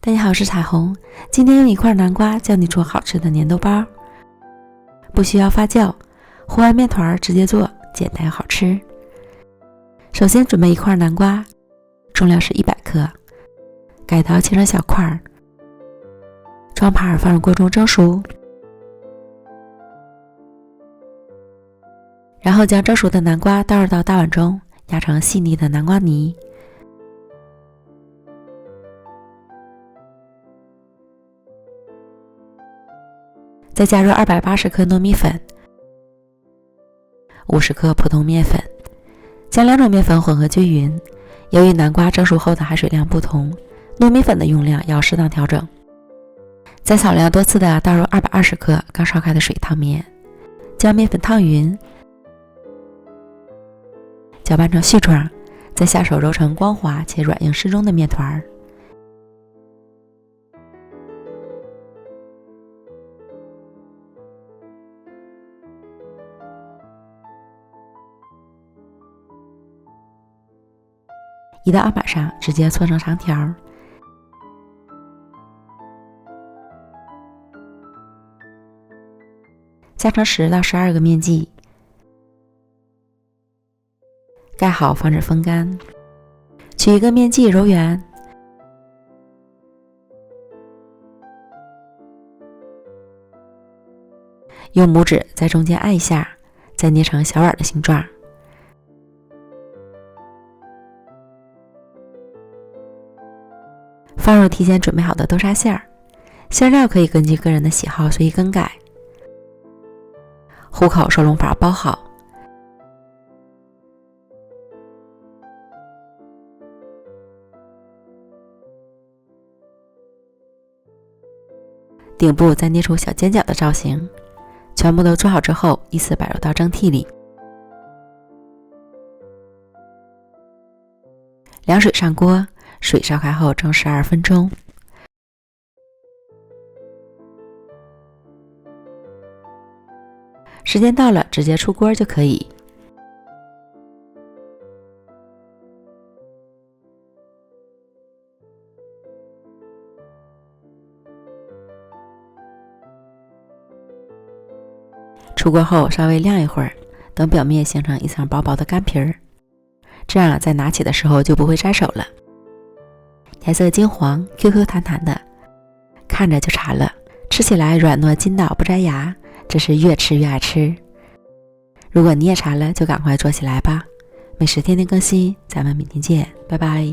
大家好，我是彩虹。今天用一块南瓜教你做好吃的粘豆包，不需要发酵，和完面团直接做，简单又好吃。首先准备一块南瓜，重量是100克，改刀切成小块，装盘放入锅中蒸熟，然后将蒸熟的南瓜倒入到大碗中，压成细腻的南瓜泥。再加入280克糯米粉，50克普通面粉，将两种面粉混合均匀。由于南瓜蒸熟后的含水量不同，糯米粉的用量要适当调整。再少量多次的倒入220克刚烧开的水烫面，将面粉烫匀，搅拌成絮状，再下手揉成光滑且软硬适中的面团。移到案板上，直接搓成长条，下成10到12个面剂，盖好防止风干。取一个面剂揉圆，用拇指在中间按一下，再捏成小碗的形状。放入提前准备好的豆沙馅儿，馅料可以根据个人的喜好随意更改。虎口收拢法包好，顶部再捏出小尖角的造型。全部都做好之后，依次摆入到蒸屉里。凉水上锅，水烧开后蒸12分钟。时间到了，直接出锅就可以。出锅后稍微晾一会儿，等表面形成一层薄薄的干皮儿，这样在拿起的时候就不会摘手了。颜色金黄 ，Q Q 弹弹的，看着就馋了。吃起来软糯筋道不摘牙，真是越吃越爱吃。如果你也馋了，就赶快做起来吧。美食天天更新，咱们明天见，拜拜。